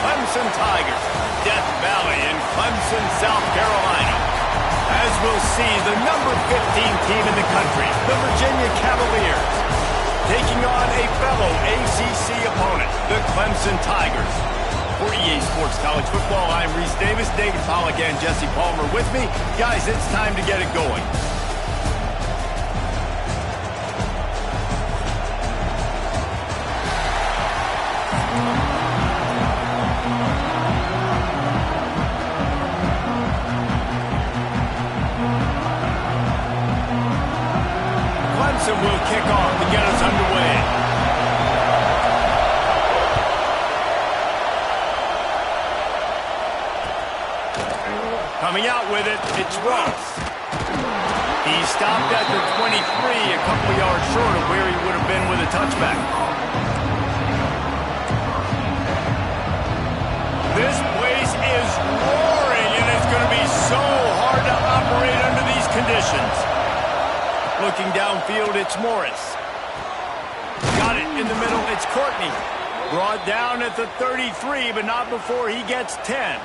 Clemson Tigers, Death Valley in Clemson, South Carolina. As we'll see, the number 15 team in the country, the Virginia Cavaliers, taking on a fellow ACC opponent, the Clemson Tigers. For EA Sports College Football, I'm Reese Davis, David Pollack, and Jesse Palmer with me. Guys, it's time to get it going. Clemson will kick off to get us underway. Coming out with it, it's Ross. He stopped at the 23, a couple of yards short of where he would have been with a touchback. This place is roaring, and it's going to be so hard to operate under these conditions. Looking downfield, it's Morris. Got it in the middle, it's Courtney. Brought down at the 33, but not before he gets 10.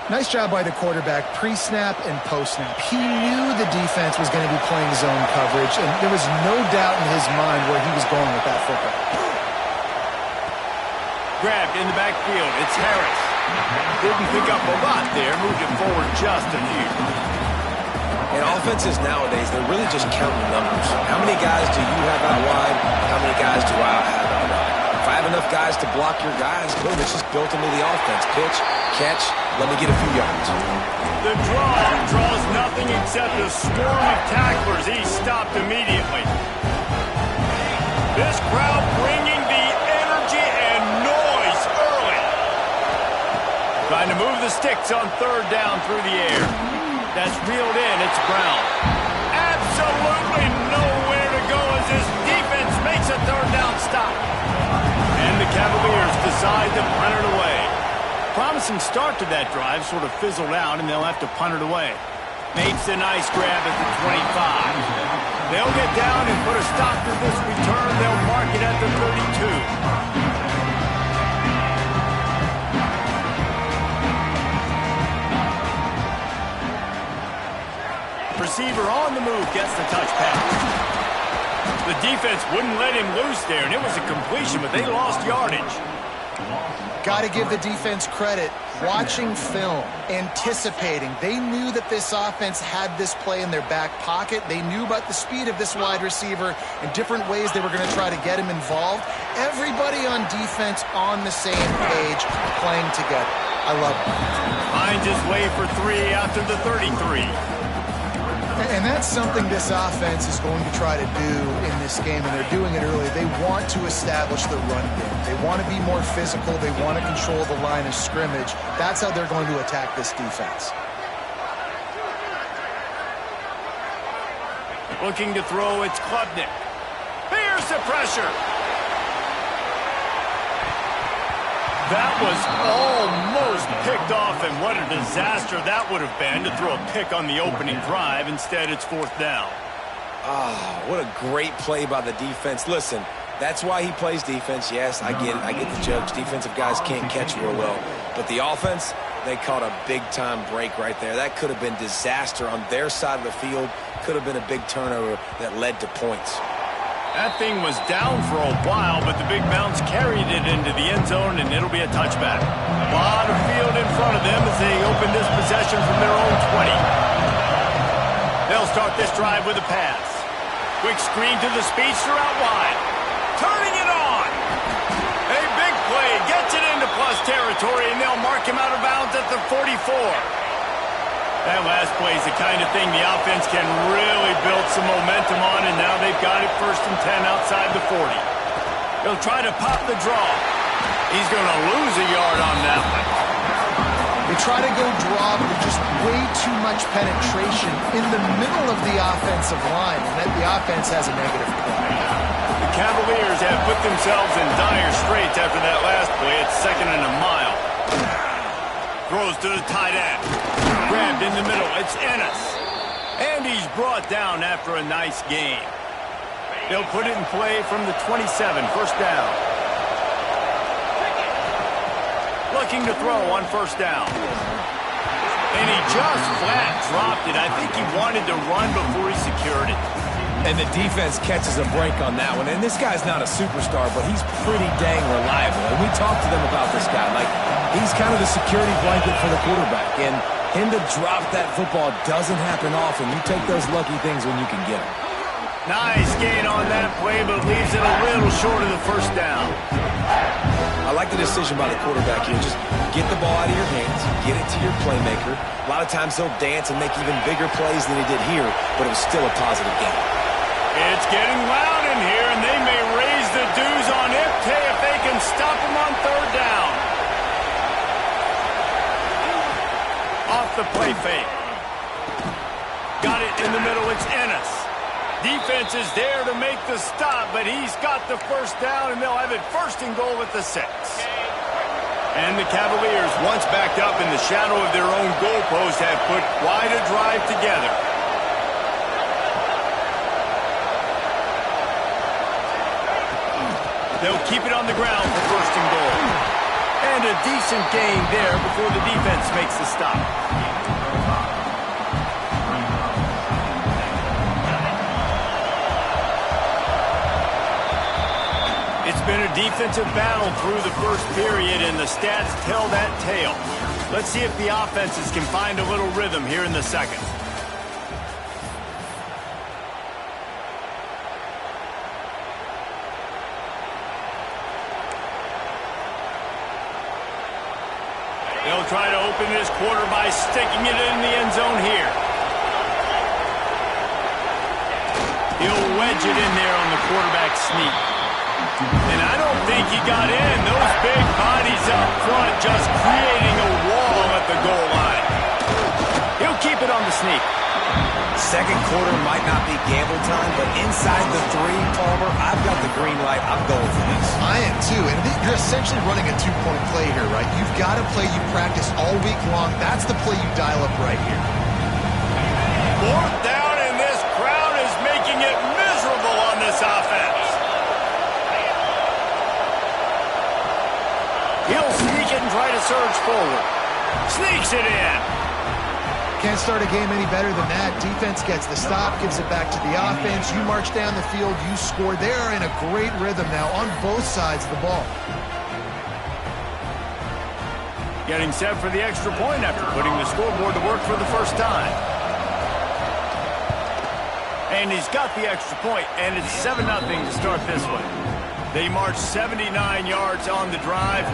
Nice job by the quarterback, pre-snap and post-snap. He knew the defense was going to be playing zone coverage, and there was no doubt in his mind where he was going with that football. Grabbed in the backfield, it's Harris. Didn't pick up a lot there, moved it forward just a few. In offenses nowadays, they're really just counting numbers. How many guys do you have out wide? How many guys do I have out wide? If I have enough guys to block your guys, boom, it's just built into the offense. Pitch, catch, let me get a few yards. The draw draws nothing except a swarm of tacklers. He's stopped immediately. This crowd bringing the energy and noise early. Trying to move the sticks on third down through the air. That's reeled in. It's Brown. Absolutely nowhere to go as this defense makes a third down stop. And the Cavaliers decide to punt it away. Promising start to that drive, sort of fizzled out, and they'll have to punt it away. Makes a nice grab at the 25. They'll get down and put a stop to this return. They'll mark it at the 32. Receiver on the move gets the touch pass. The defense wouldn't let him loose there, and it was a completion, but they lost yardage. Got to give the defense credit. Watching film, anticipating. They knew that this offense had this play in their back pocket. They knew about the speed of this wide receiver and different ways they were going to try to get him involved. Everybody on defense on the same page, playing together. I love it. Finds his way for 3 after the 33. And that's something this offense is going to try to do in this game, and they're doing it early. They want to establish the run game. They want to be more physical. They want to control the line of scrimmage. That's how they're going to attack this defense. Looking to throw, it's Klubnik. Here's the pressure. That was almost picked off, and what a disaster that would have been to throw a pick on the opening drive. Instead, it's fourth down. Ah, what a great play by the defense. Listen, that's why he plays defense. Yes, I get it. I get the jokes. Defensive guys can't catch real well. But the offense, they caught a big-time break right there. That could have been disaster on their side of the field. Could have been a big turnover that led to points. That thing was down for a while, but the big bounce carried it into the end zone, and it'll be a touchback. A lot of field in front of them as they open this possession from their own 20. They'll start this drive with a pass. Quick screen to the speedster out wide. Turning it on. A big play. Gets it into plus territory, and they'll mark him out of bounds at the 44. That last play is the kind of thing the offense can really build some momentum on, and now they've got it 1st and 10 outside the 40. They'll try to pop the draw. He's going to lose a yard on that one. They try to go draw, but there's just way too much penetration in the middle of the offensive line, and then the offense has a negative play. The Cavaliers have put themselves in dire straits after that last play. It's 2nd and a mile. Throws to the tight end. Grabbed in the middle. It's Ennis. And he's brought down after a nice gain. They'll put it in play from the 27. 1st down. Looking to throw on first down. And he just flat dropped it. I think he wanted to run before he secured it. And the defense catches a break on that one. And this guy's not a superstar, but he's pretty dang reliable. And we talked to them about this guy. Like, he's kind of the security blanket for the quarterback. And him to drop that football doesn't happen often. You take those lucky things when you can get them. Nice gain on that play, but leaves it a little short of the first down. I like the decision by the quarterback here. Just get the ball out of your hands, get it to your playmaker. A lot of times he'll dance and make even bigger plays than he did here, but it was still a positive game. It's getting loud in here, and they may raise the dues on Ipte if they can stop him on third down. Off the play fake. Got it in the middle. It's Ennis. Defense is there to make the stop, but he's got the first down, and they'll have it first and goal at the 6. And the Cavaliers, once backed up in the shadow of their own goalpost, have put quite a drive together. They'll keep it on the ground for first and goal. And a decent gain there before the defense makes the stop. It's been a defensive battle through the first period, and the stats tell that tale. Let's see if the offenses can find a little rhythm here in the second. They'll try to open this quarter by sticking it in the end zone here. He'll wedge it in there on the quarterback sneak. And I don't think he got in. Those big bodies up front just creating a wall at the goal line. He'll keep it on the sneak. Second quarter might not be gamble time, but inside the 3, Palmer, I've got the green light. I'm going for this. I am too, and you're essentially running a 2-point play here, right? You've got a play you practice all week long. That's the play you dial up right here. Fourth down, and this crowd is making it miserable on this offense. He'll sneak it and try to surge forward. Sneaks it in. Can't start a game any better than that. Defense gets the stop, gives it back to the offense. You march down the field, you score. They are in a great rhythm now on both sides of the ball. Getting set for the extra point after putting the scoreboard to work for the first time. And he's got the extra point, and it's 7-0 to start this one. They marched 79 yards on the drive.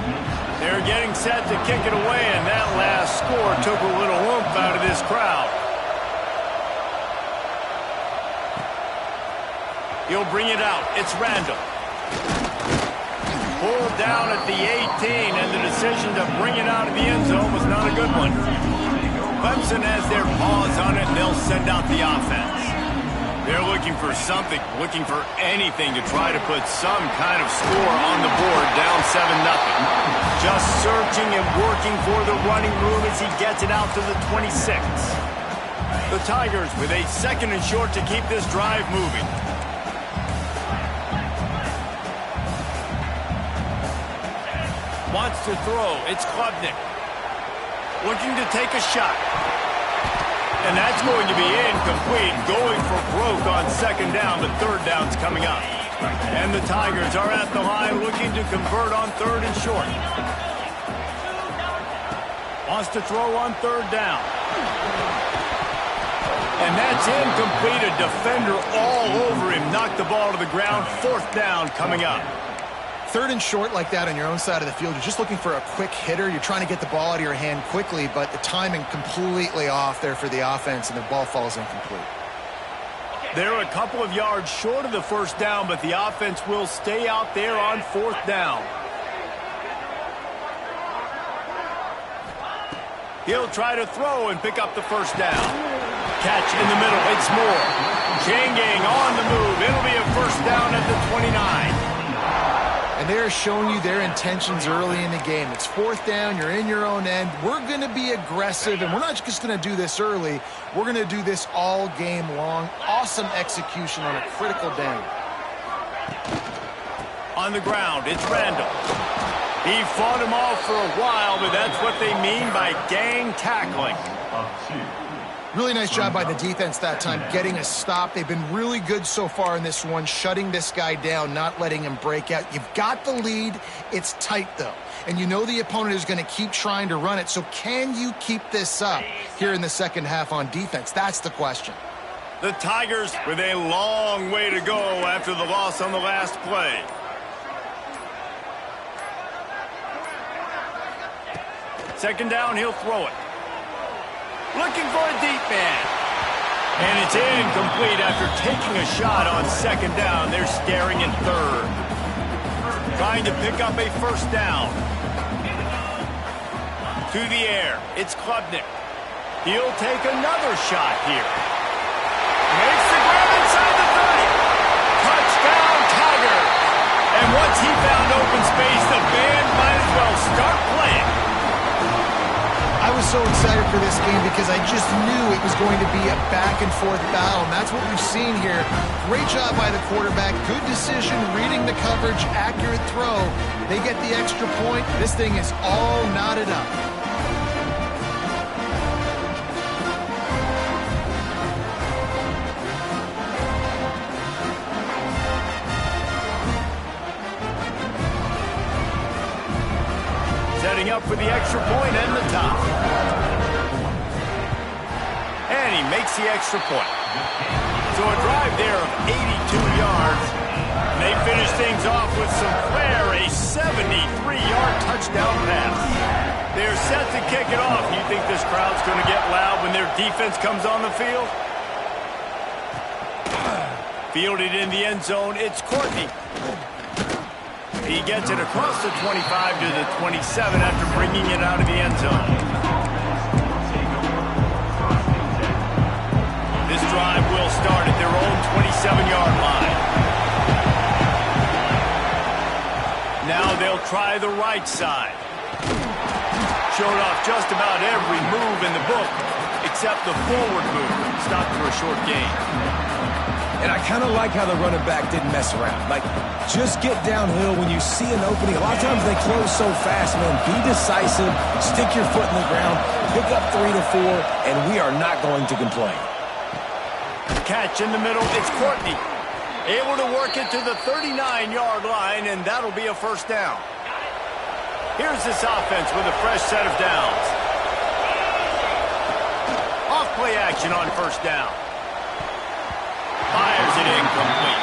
They're getting set to kick it away, and that last score took a little oomph out of this crowd. He'll bring it out. It's Randall. Pulled down at the 18, and the decision to bring it out of the end zone was not a good one. Clemson has their paws on it, and they'll send out the offense. They're looking for something, looking for anything to try to put some kind of score on the board, down 7-0. Just searching and working for the running room as he gets it out to the 26. The Tigers with a 2nd and short to keep this drive moving. Wants to throw. It's Klubnik. Looking to take a shot. And that's going to be incomplete, going for broke on 2nd down, but 3rd down's coming up. And the Tigers are at the line looking to convert on 3rd and short. Wants to throw on 3rd down. And that's incomplete. A defender all over him. Knocked the ball to the ground. 4th down coming up. 3rd and short like that on your own side of the field, you're just looking for a quick hitter. You're trying to get the ball out of your hand quickly, but the timing completely off there for the offense, and the ball falls incomplete. They're a couple of yards short of the 1st down, but the offense will stay out there on 4th down. He'll try to throw and pick up the 1st down. Catch in the middle. It's Moore. Changing on the move. It'll be a 1st down at the 29. And they're showing you their intentions early in the game. It's 4th down. You're in your own end. We're going to be aggressive, and we're not just going to do this early. We're going to do this all game long. Awesome execution on a critical down. On the ground, it's Randall. He fought him off for a while, but that's what they mean by gang tackling. Really nice job by the defense that time, getting a stop. They've been really good so far in this one, shutting this guy down, not letting him break out. You've got the lead. It's tight, though. And you know the opponent is going to keep trying to run it. So can you keep this up here in the second half on defense? That's the question. The Tigers with a long way to go after the loss on the last play. Second down, he'll throw it. Looking for a deep man. And it's incomplete after taking a shot on second down. They're staring at third. Trying to pick up a first down. To the air, it's Klubnik. He'll take another shot here. Makes the grab inside the 30. Touchdown, Tigers. And once he found open space, the band might as well start playing. I was so excited for this game because I just knew it was going to be a back-and-forth battle, and that's what we've seen here. Great job by the quarterback, good decision, reading the coverage, accurate throw. They get the extra point. This thing is all knotted up. Setting up for the extra point and the top. And he makes the extra point. So a drive there of 82 yards. And they finish things off with some flair, a 73-yard touchdown pass. They're set to kick it off. You think this crowd's going to get loud when their defense comes on the field? Fielded in the end zone, it's Courtney. He gets it across the 25 to the 27 after bringing it out of the end zone. This drive will start at their own 27-yard line. Now they'll try the right side. Showed off just about every move in the book except the forward move. Stopped for a short gain. And I kind of like how the running back didn't mess around. Like, just get downhill when you see an opening. A lot of times they close so fast, man. Be decisive, stick your foot in the ground, pick up 3 to 4, and we are not going to complain. Catch in the middle, it's Courtney. Able to work it to the 39-yard line, and that'll be a first down. Here's this offense with a fresh set of downs. Off play action on first down. Fires it incomplete.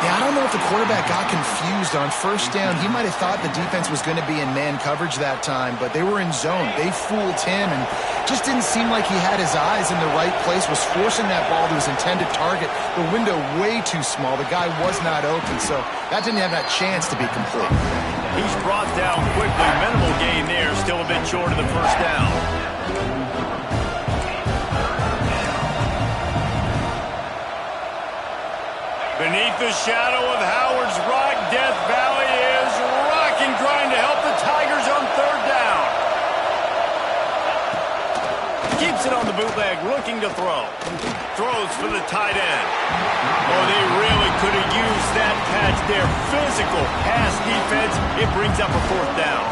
Yeah, I don't know if the quarterback got confused on first down. He might have thought the defense was going to be in man coverage that time, but they were in zone. They fooled him and just didn't seem like he had his eyes in the right place, was forcing that ball to his intended target. The window way too small. The guy was not open, so that didn't have that chance to be complete. He's brought down quickly. Minimal gain there, still a bit short of the first down. Beneath the shadow of Howard's Rock, Death Valley is rocking, trying to help the Tigers on third down. Keeps it on the bootleg, looking to throw. Throws for the tight end. Oh, they really could have used that catch there. Physical pass defense. It brings up a fourth down.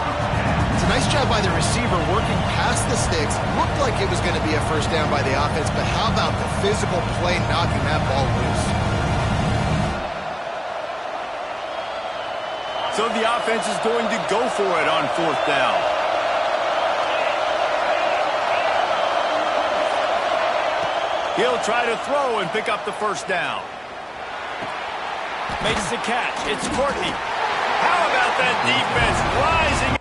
It's a nice job by the receiver working past the sticks. Looked like it was going to be a first down by the offense, but how about the physical play knocking that ball loose? So the offense is going to go for it on fourth down. He'll try to throw and pick up the first down. Makes the catch. It's Courtney. How about that defense rising?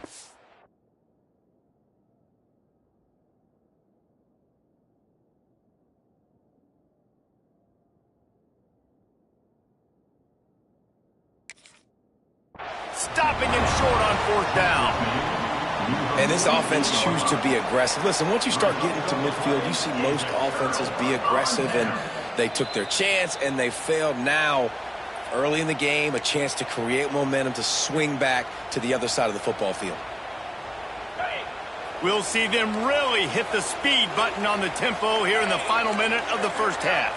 Stopping him short on fourth down. And this offense chooses to be aggressive. Listen, once you start getting to midfield, you see most offenses be aggressive, and they took their chance, and they failed. Now, early in the game, a chance to create momentum to swing back to the other side of the football field. We'll see them really hit the speed button on the tempo here in the final minute of the first half.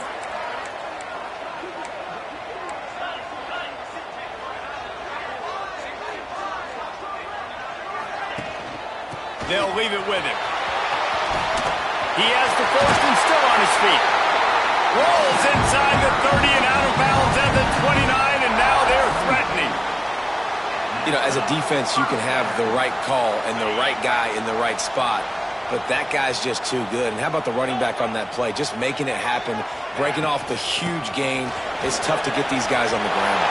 They'll leave it with him. He has the first and still on his feet. Rolls inside the 30 and out of bounds at the 29, and now they're threatening. You know, as a defense, you can have the right call and the right guy in the right spot, but that guy's just too good. And how about the running back on that play? Just making it happen, breaking off the huge gain. It's tough to get these guys on the ground.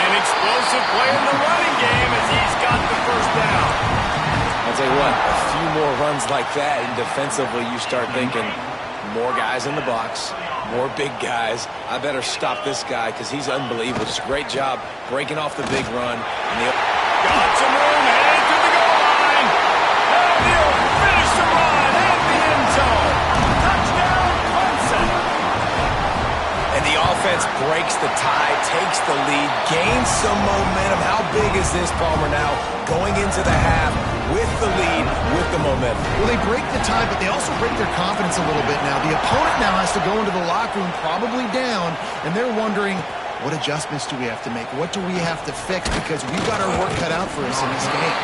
An explosive play in the running game as he's got the first down. I'll tell you what, a few more runs like that, and defensively you start thinking more guys in the box, more big guys. I better stop this guy because he's unbelievable. Just a great job breaking off the big run. Got some room, headed to the goal line. And he'll finish the run at the end zone. Touchdown, Clemson. And the offense breaks the tie, takes the lead, gains some momentum. How big is this, Palmer, now going into the half with the lead, with the momentum? Well, they break the tie, but they also break their confidence a little bit now. The opponent now has to go into the locker room probably down, and they're wondering, what adjustments do we have to make? What do we have to fix? Because we've got our work cut out for us in this game.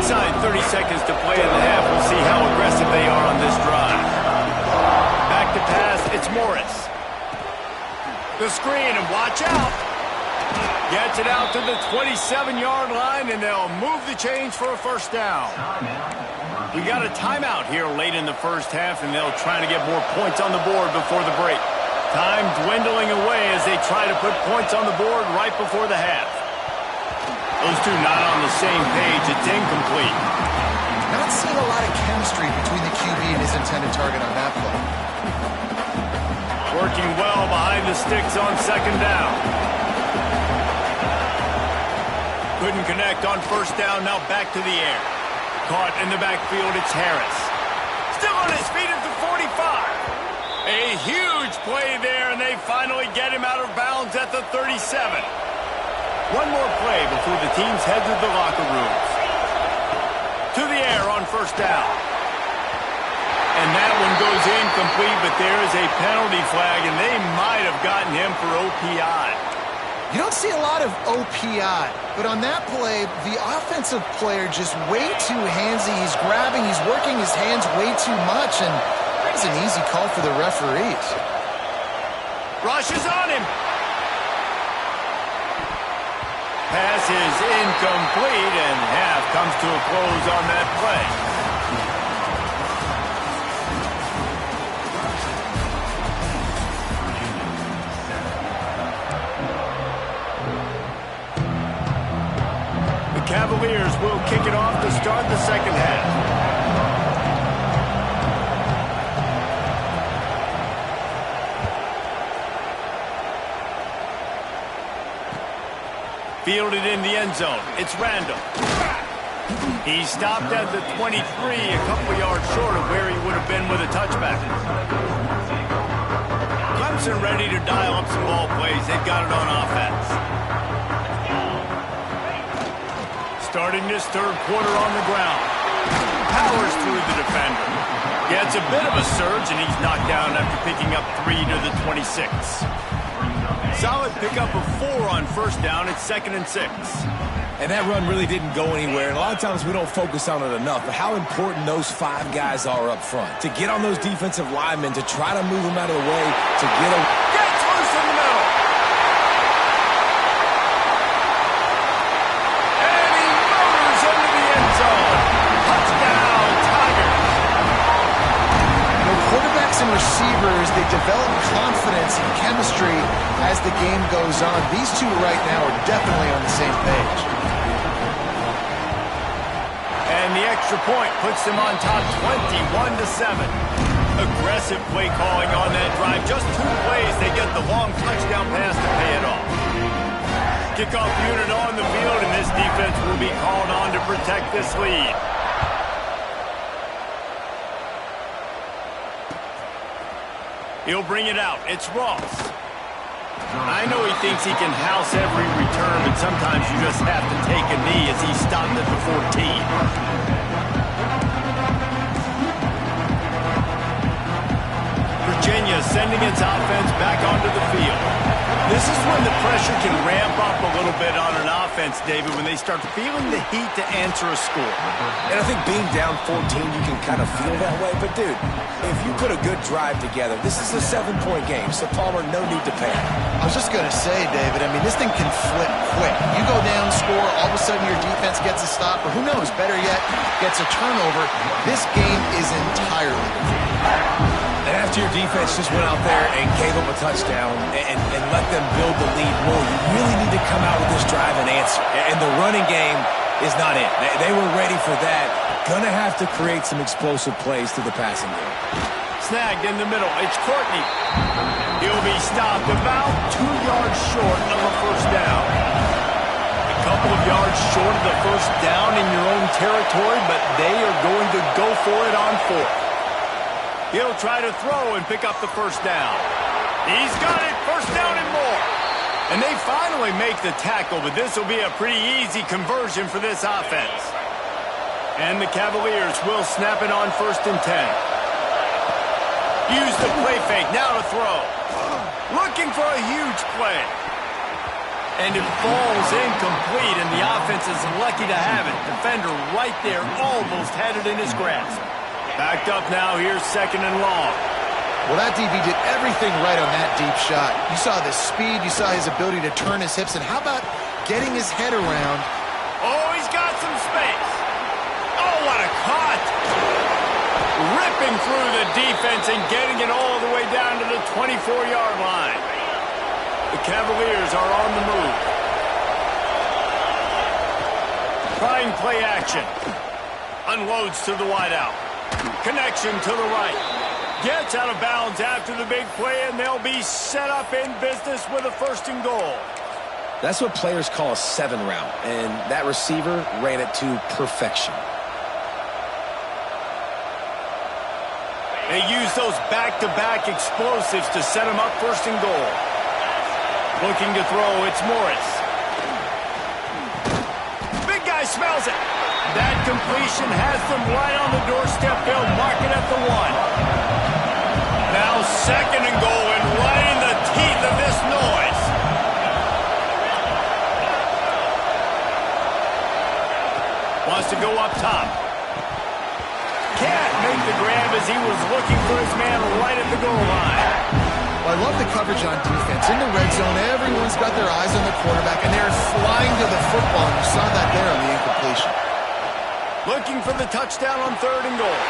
Inside 30 seconds to play in the half. We'll see how aggressive they are on this drive. Back to pass, it's Morris. The screen, and watch out. Gets it out to the 27-yard line, and they'll move the chains for a first down. We got a timeout here late in the first half, and they'll try to get more points on the board before the break. Time dwindling away as they try to put points on the board right before the half. Those two not on the same page. It's incomplete. Not seeing a lot of chemistry between the QB and his intended target on that play. Working well behind the sticks on second down. Couldn't connect on first down. Now back to the air. Caught in the backfield. It's Harris. Still on his feet at the 45. A huge play there, and they finally get him out of bounds at the 37. One more play before the teams head to the locker rooms. To the air on first down. And that one goes incomplete, but there is a penalty flag, and they might have gotten him for OPI. You don't see a lot of OPI, but on that play, the offensive player just way too handsy. He's grabbing, he's working his hands way too much, and that's an easy call for the referees. Rush is on him. Pass is incomplete, and half comes to a close on that play. The Cavaliers will kick it off to start the second half. Fielded in the end zone. It's Randall. He stopped at the 23, a couple yards short of where he would have been with a touchback. Clemson ready to dial up some ball plays. They've got it on offense. Starting this third quarter on the ground. Powers through the defender. Gets a bit of a surge, and he's knocked down after picking up 3 to the 26. Solid pickup of 4 on first down. It's 2nd and 6. And that run really didn't go anywhere. And a lot of times we don't focus on it enough, but how important those 5 guys are up front. To get on those defensive linemen, to try to move them out of the way, to get them. Gets loose in the middle. And he motors into the end zone. Touchdown, Tigers. Quarterbacks and receivers, they develop confidence and chemistry as the game goes on. These two right now are definitely on the same page. And the extra point puts them on top 21-7. Aggressive play calling on that drive. Just 2 plays, they get the long touchdown pass to pay it off. Kickoff unit on the field, and this defense will be called on to protect this lead. He'll bring it out. It's Ross. I know he thinks he can house every return, but sometimes you just have to take a knee as he stopped at the 14. Virginia sending its offense back onto the field. This is when the pressure can ramp up a little bit on an offense, David, when they start feeling the heat to answer a score. And I think being down 14, you can kind of feel that way. But, dude, if you put a good drive together, this is a 7-point game, so Palmer, no need to panic. I was just going to say, David, I mean, this thing can flip quick. You go down, score, all of a sudden your defense gets a stop, or who knows, better yet, gets a turnover. This game is entirely different. And after your defense just went out there and gave them a touchdown and let them build the lead more, you really need to come out with this drive and answer. And the running game is not it. They were ready for that. Gonna have to create some explosive plays through the passing game. Snagged in the middle. It's Courtney. He'll be stopped about 2 yards short of a first down. A couple of yards short of the first down in your own territory, but they are going to go for it on 4th. He'll try to throw and pick up the first down. He's got it. First down and more. And they finally make the tackle, but this will be a pretty easy conversion for this offense. And the Cavaliers will snap it on 1st and 10. Use the play fake. Now to throw. Looking for a huge play. And it falls incomplete, and the offense is lucky to have it. Defender right there almost had it in his grasp. Backed up now, here's 2nd and long. Well, that DB did everything right on that deep shot. You saw the speed, you saw his ability to turn his hips, and how about getting his head around? Oh, he's got some space. Oh, what a cut. Ripping through the defense and getting it all the way down to the 24-yard line. The Cavaliers are on the move. Trying play action. Unloads to the wideout. Connection to the right. Gets out of bounds after the big play, and they'll be set up in business with a 1st and goal. That's what players call a 7 route, and that receiver ran it to perfection. They use those back-to-back explosives to set them up 1st and goal. Looking to throw, it's Morris. Big guy smells it. That completion has them right on the doorstep. They'll mark it at the 1. Now 2nd and goal, and right in the teeth of this noise. Wants to go up top. Can't make the grab as he was looking for his man right at the goal line. Well, I love the coverage on defense. In the red zone, everyone's got their eyes on the quarterback, and they're flying to the football, and you saw that there on the incompletion. Looking for the touchdown on 3rd and goal.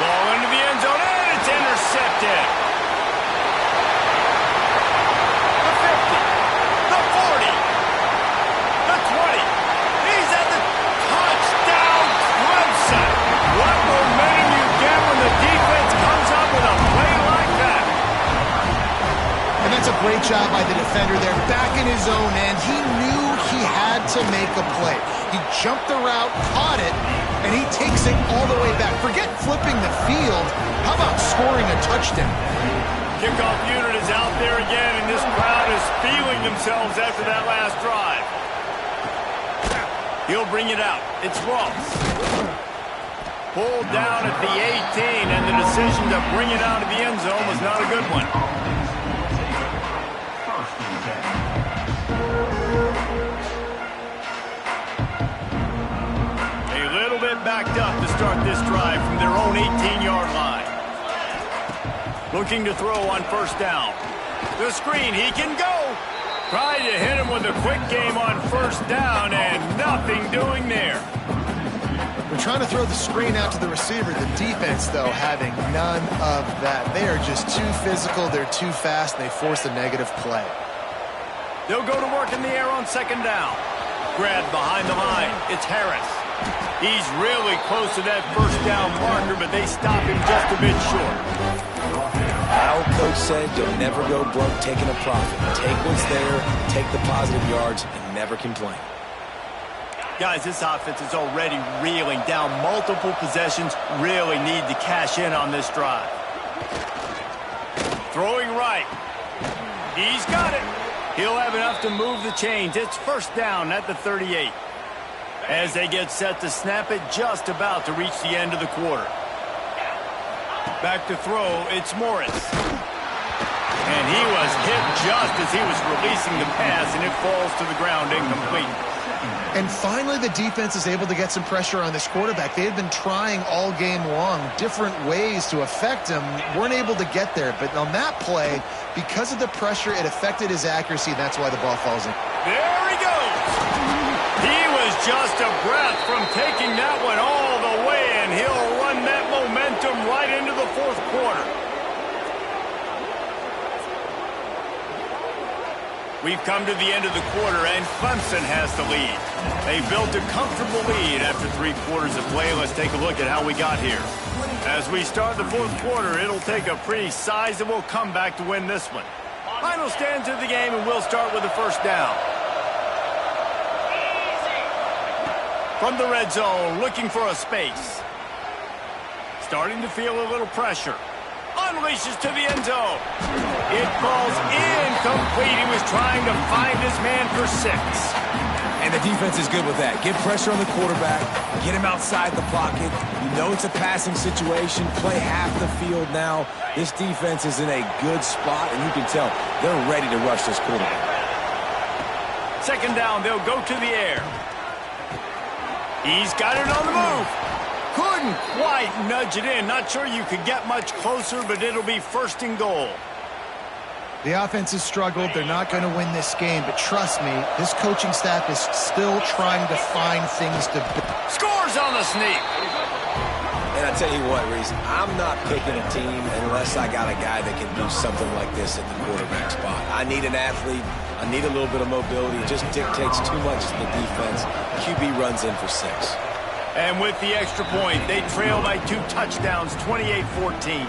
Ball into the end zone, and it's intercepted. The 50, the 40, the 20. He's at the touchdown, Clemson. What momentum you get when the defense comes up with a play like that. And that's a great job by the defender there, back in his own end. He knew he had to make a play. He jumped the route, caught it, and he takes it all the way back. Forget flipping the field. How about scoring a touchdown? Kickoff unit is out there again, and this crowd is feeling themselves after that last drive. He'll bring it out. It's Ross. Pulled down at the 18, and the decision to bring it out of the end zone was not a good one. Backed up to start this drive from their own 18-yard line. Looking to throw on 1st down. The screen, he can go. Tried to hit him with a quick game on 1st down, and nothing doing there. They're trying to throw the screen out to the receiver. The defense, though, having none of that. They are just too physical, they're too fast, and they force a negative play. They'll go to work in the air on 2nd down. Grabbed behind the line. It's Harris. He's really close to that 1st down marker, but they stop him just a bit short. Our coach said you'll never go broke taking a profit. Take what's there, take the positive yards, and never complain. Guys, this offense is already reeling down multiple possessions. Really need to cash in on this drive. Throwing right. He's got it. He'll have enough to move the chains. It's first down at the 38. As they get set to snap it, just about to reach the end of the quarter. Back to throw, it's Morris. And he was hit just as he was releasing the pass, and it falls to the ground incomplete. And finally, the defense is able to get some pressure on this quarterback. They had been trying all game long different ways to affect him, weren't able to get there. But on that play, because of the pressure, it affected his accuracy. That's why the ball falls in. There he goes. He was just a breath from taking that one all the way, and he'll run that momentum right into the fourth quarter. We've come to the end of the quarter, and Clemson has the lead. They built a comfortable lead after 3 quarters of play. Let's take a look at how we got here. As we start the fourth quarter, it'll take a pretty sizable comeback to win this one. Final stands of the game, and we'll start with the first down. From the red zone, looking for a space. Starting to feel a little pressure. Unleashes to the end zone. It falls incomplete. He was trying to find his man for 6. And the defense is good with that. Get pressure on the quarterback. Get him outside the pocket. You know it's a passing situation. Play half the field now. This defense is in a good spot, and you can tell they're ready to rush this quarterback. Second down, they'll go to the air. He's got it on the move. Couldn't quite nudge it in. Not sure you could get much closer, but it'll be first and goal. The offense has struggled. They're not going to win this game, but trust me, this coaching staff is still trying to find things to... Scores on the sneak. And I tell you what, Reese, I'm not picking a team unless I got a guy that can do something like this at the quarterback spot. I need an athlete. I need a little bit of mobility. It just dictates too much to the defense. QB runs in for 6. And with the extra point, they trail by 2 touchdowns, 28-14.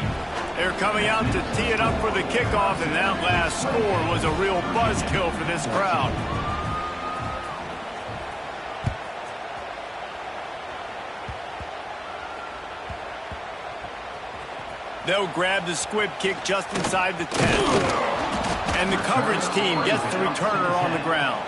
They're coming out to tee it up for the kickoff, and that last score was a real buzzkill for this crowd. They'll grab the squib kick just inside the 10. And the coverage team gets the returner on the ground.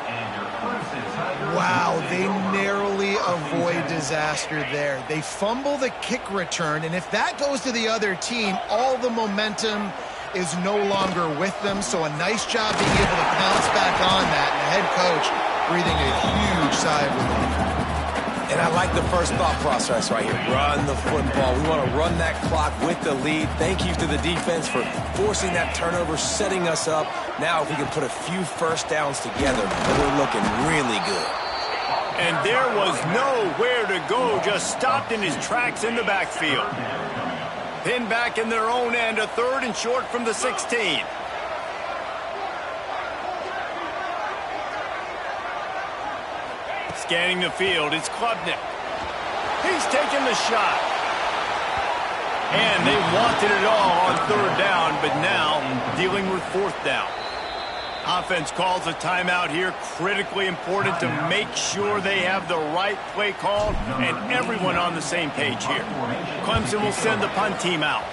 Wow, they narrowly avoid disaster there. They fumble the kick return, and if that goes to the other team, all the momentum is no longer with them. So a nice job being able to pounce back on that, and the head coach breathing a huge sigh of relief. And I like the first thought process right here. Run the football. We want to run that clock with the lead. Thank you to the defense for forcing that turnover, setting us up. Now if we can put a few first downs together, we're looking really good. And there was nowhere to go, just stopped in his tracks in the backfield. Pinned back in their own end, a 3rd and short from the 16. Scanning the field, it's Klubnik. He's taking the shot. And they wanted it all on 3rd down, but now dealing with 4th down. Offense calls a timeout here. Critically important to make sure they have the right play called and everyone on the same page here. Clemson will send the punt team out.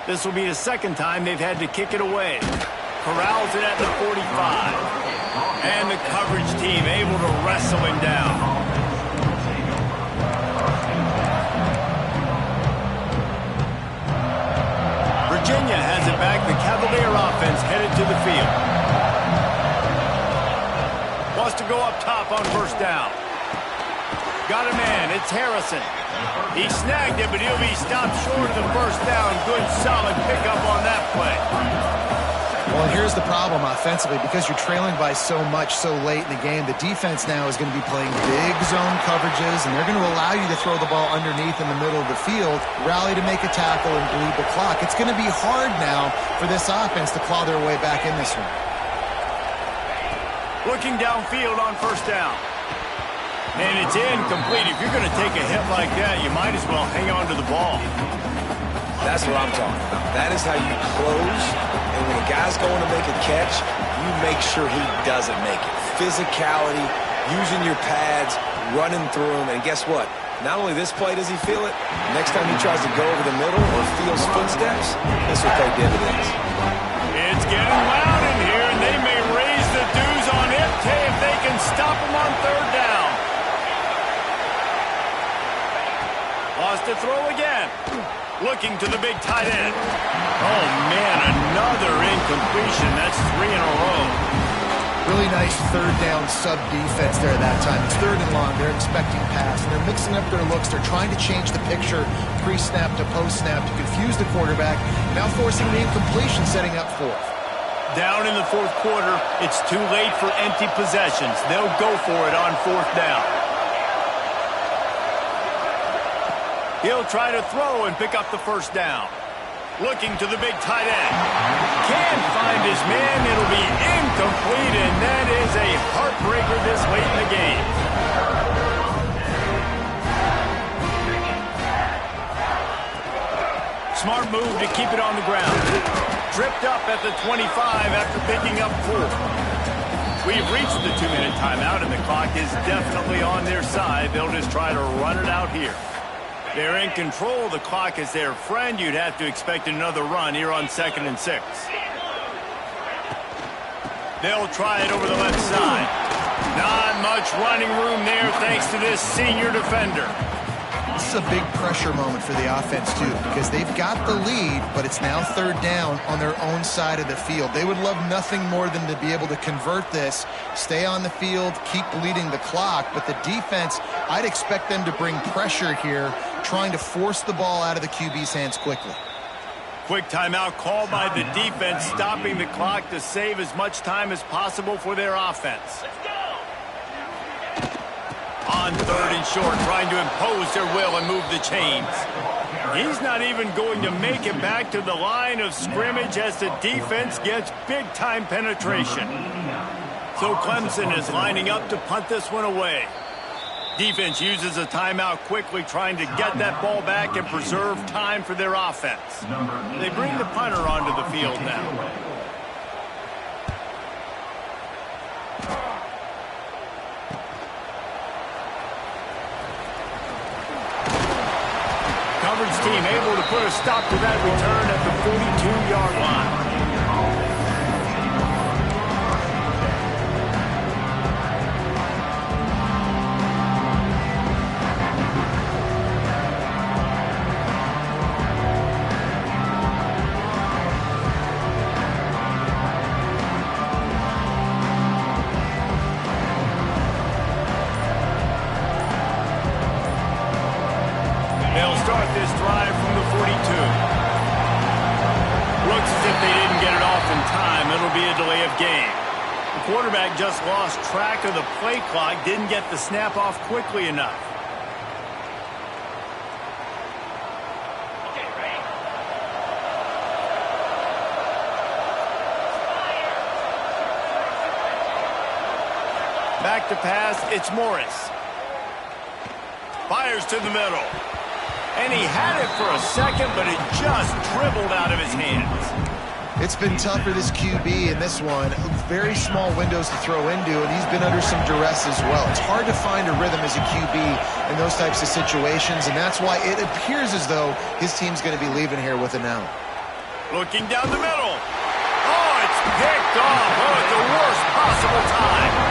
This will be the 2nd time they've had to kick it away. Corrals it at the 45. And the coverage team able to wrestle him down. Virginia has it back. The Cavalier offense headed to the field. Wants to go up top on first down. Got a man. It's Harrison. He snagged it, but he'll be stopped short of the first down. Good, solid pickup on that play. Well, here's the problem offensively. Because you're trailing by so much so late in the game, the defense now is going to be playing big zone coverages, and they're going to allow you to throw the ball underneath in the middle of the field, rally to make a tackle, and bleed the clock. It's going to be hard now for this offense to claw their way back in this one. Looking downfield on first down. And it's incomplete. If you're going to take a hit like that, you might as well hang on to the ball. That's what I'm talking about. That is how you close. And when a guy's going to make a catch, you make sure he doesn't make it. Physicality, using your pads, running through him. And guess what? Not only this play does he feel it, next time he tries to go over the middle or feels footsteps, this will pay dividends. It's getting loud in here, and stop him on third down. Lost to throw again. Looking to the big tight end. Oh, man, another incompletion. That's 3 in a row. Really nice third down sub-defense there that time. It's third and long. They're expecting pass. And they're mixing up their looks. They're trying to change the picture pre-snap to post-snap to confuse the quarterback. Now forcing the incompletion, setting up fourth. Down in the fourth quarter, it's too late for empty possessions. They'll go for it on fourth down. He'll try to throw and pick up the first down. Looking to the big tight end. Can't find his man. It'll be incomplete, and that is a heartbreaker this late in the game. Smart move to keep it on the ground. Tripped up at the 25 after picking up 4. We've reached the 2-minute timeout, and the clock is definitely on their side. They'll just try to run it out here. They're in control. The clock is their friend. You'd have to expect another run here on 2nd and 6. They'll try it over the left side. Not much running room there thanks to this senior defender. This is a big pressure moment for the offense, too, because they've got the lead, but it's now third down on their own side of the field. They would love nothing more than to be able to convert this, stay on the field, keep bleeding the clock, but the defense, I'd expect them to bring pressure here, trying to force the ball out of the QB's hands quickly. Quick timeout called by the defense, stopping the clock to save as much time as possible for their offense. On 3rd and short, trying to impose their will and move the chains. He's not even going to make it back to the line of scrimmage as the defense gets big-time penetration. So Clemson is lining up to punt this one away. Defense uses a timeout quickly, trying to get that ball back and preserve time for their offense. They bring the punter onto the field now. Coverage team able to put a stop to that return at the 42-yard line. This drive from the 42. Looks as if they didn't get it off in time. It'll be a delay of game. The quarterback just lost track of the play clock, didn't get the snap off quickly enough. Back to pass, it's Morris. Fires to the middle. And he had it for a second, but it just dribbled out of his hands. It's been tough for this QB in this one. Very small windows to throw into, and he's been under some duress as well. It's hard to find a rhythm as a QB in those types of situations, and that's why it appears as though his team's going to be leaving here with it now. Looking down the middle. Oh, it's picked off. Oh, at the worst possible time.